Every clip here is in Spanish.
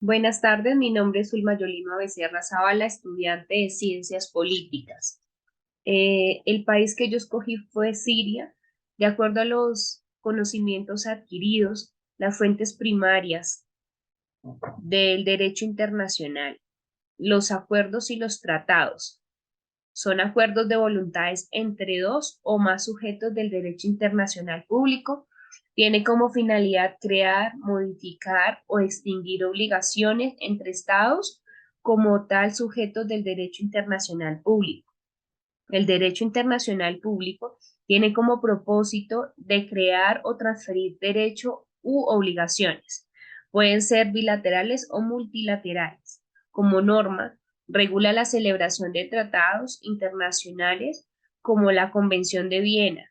Buenas tardes, mi nombre es Ulma Yolima Becerra Zavala, estudiante de Ciencias Políticas. El país que yo escogí fue Siria. De acuerdo a los conocimientos adquiridos, las fuentes primarias del derecho internacional, los acuerdos y los tratados son acuerdos de voluntades entre dos o más sujetos del derecho internacional público. Tiene como finalidad crear, modificar o extinguir obligaciones entre estados como tal sujetos del derecho internacional público. El derecho internacional público tiene como propósito de crear o transferir derecho u obligaciones. Pueden ser bilaterales o multilaterales. Como norma, regula la celebración de tratados internacionales como la Convención de Viena,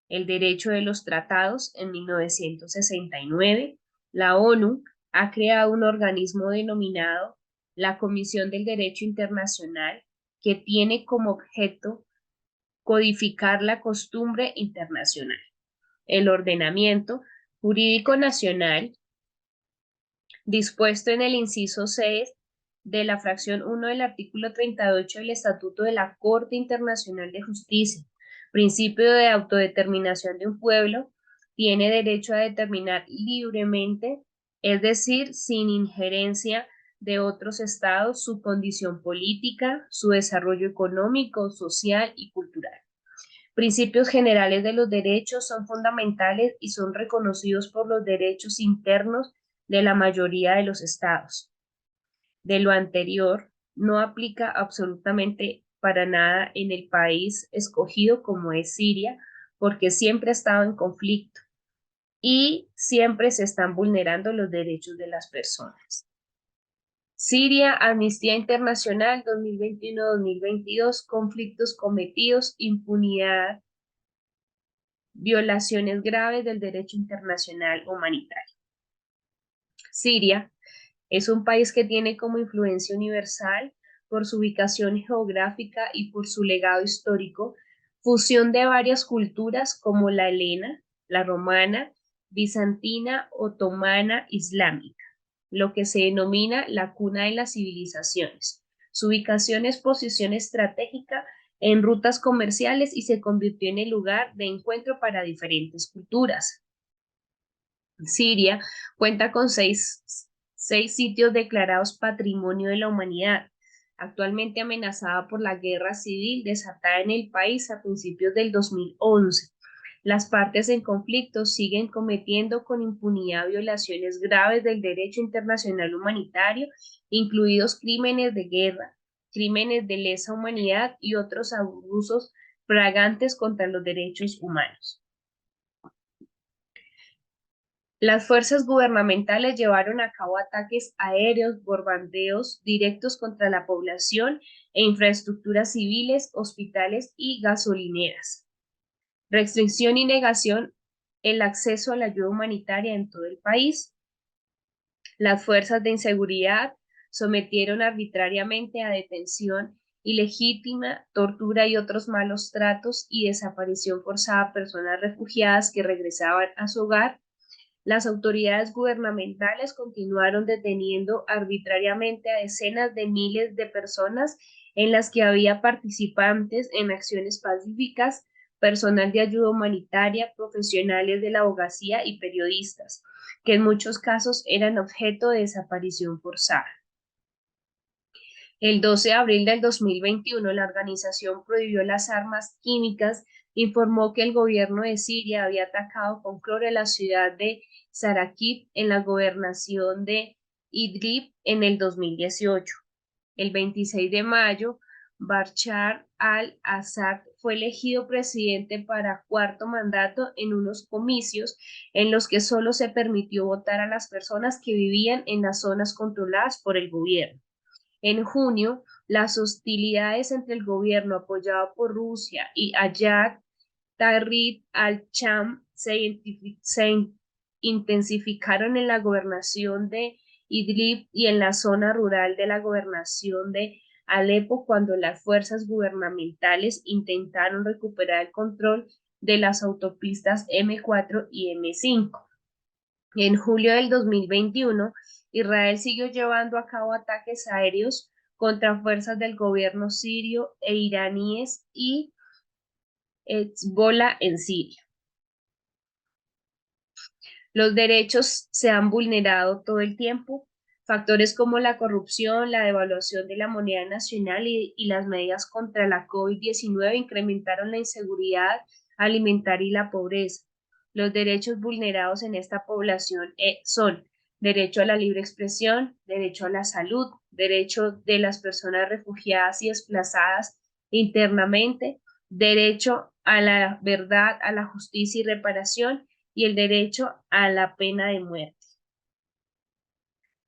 el derecho de los tratados en 1969. La ONU ha creado un organismo denominado la Comisión del Derecho Internacional que tiene como objeto codificar la costumbre internacional. El ordenamiento jurídico nacional dispuesto en el inciso 6 de la fracción 1 del artículo 38 del Estatuto de la Corte Internacional de Justicia, principio de autodeterminación de un pueblo, tiene derecho a determinar libremente, es decir, sin injerencia de otros estados, su condición política, su desarrollo económico, social y cultural. Principios generales de los derechos son fundamentales y son reconocidos por los derechos internos de la mayoría de los estados. De lo anterior, no aplica absolutamente para nada en el país escogido como es Siria, porque siempre ha estado en conflicto y siempre se están vulnerando los derechos de las personas. Siria, Amnistía Internacional 2021-2022, conflictos cometidos, impunidad, violaciones graves del derecho internacional humanitario. Siria es un país que tiene como influencia universal por su ubicación geográfica y por su legado histórico, fusión de varias culturas como la helena, la romana, bizantina, otomana, islámica, lo que se denomina la cuna de las civilizaciones. Su ubicación es posición estratégica en rutas comerciales y se convirtió en el lugar de encuentro para diferentes culturas. Siria cuenta con seis sitios declarados Patrimonio de la Humanidad, actualmente amenazada por la guerra civil desatada en el país a principios del 2011. Las partes en conflicto siguen cometiendo con impunidad violaciones graves del derecho internacional humanitario, incluidos crímenes de guerra, crímenes de lesa humanidad y otros abusos fragantes contra los derechos humanos. Las fuerzas gubernamentales llevaron a cabo ataques aéreos, bombardeos directos contra la población e infraestructuras civiles, hospitales y gasolineras. Restricción y negación el acceso a la ayuda humanitaria en todo el país. Las fuerzas de inseguridad sometieron arbitrariamente a detención ilegítima, tortura y otros malos tratos y desaparición forzada a personas refugiadas que regresaban a su hogar. Las autoridades gubernamentales continuaron deteniendo arbitrariamente a decenas de miles de personas en las que había participantes en acciones pacíficas, personal de ayuda humanitaria, profesionales de la abogacía y periodistas, que en muchos casos eran objeto de desaparición forzada. El 12 de abril del 2021, la organización prohibió las armas químicas, informó que el gobierno de Siria había atacado con cloro la ciudad de Sarakib en la gobernación de Idlib en el 2018. El 26 de mayo, Bashar al-Assad fue elegido presidente para cuarto mandato en unos comicios en los que solo se permitió votar a las personas que vivían en las zonas controladas por el gobierno. En junio, las hostilidades entre el gobierno apoyado por Rusia y Ayad Tahrir al-Sham se intensificaron en la gobernación de Idlib y en la zona rural de la gobernación de Alepo cuando las fuerzas gubernamentales intentaron recuperar el control de las autopistas M4 y M5. En julio del 2021, Israel siguió llevando a cabo ataques aéreos contra fuerzas del gobierno sirio e iraníes y Hezbollah en Siria. Los derechos se han vulnerado todo el tiempo. Factores como la corrupción, la devaluación de la moneda nacional y las medidas contra la COVID-19 incrementaron la inseguridad alimentaria y la pobreza. Los derechos vulnerados en esta población son derecho a la libre expresión, derecho a la salud, derecho de las personas refugiadas y desplazadas internamente, derecho a la verdad, a la justicia y reparación y el derecho a la pena de muerte.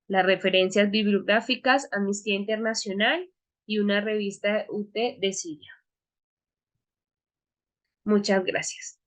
Las referencias bibliográficas, Amnistía Internacional y una revista UT de Siria. Muchas gracias.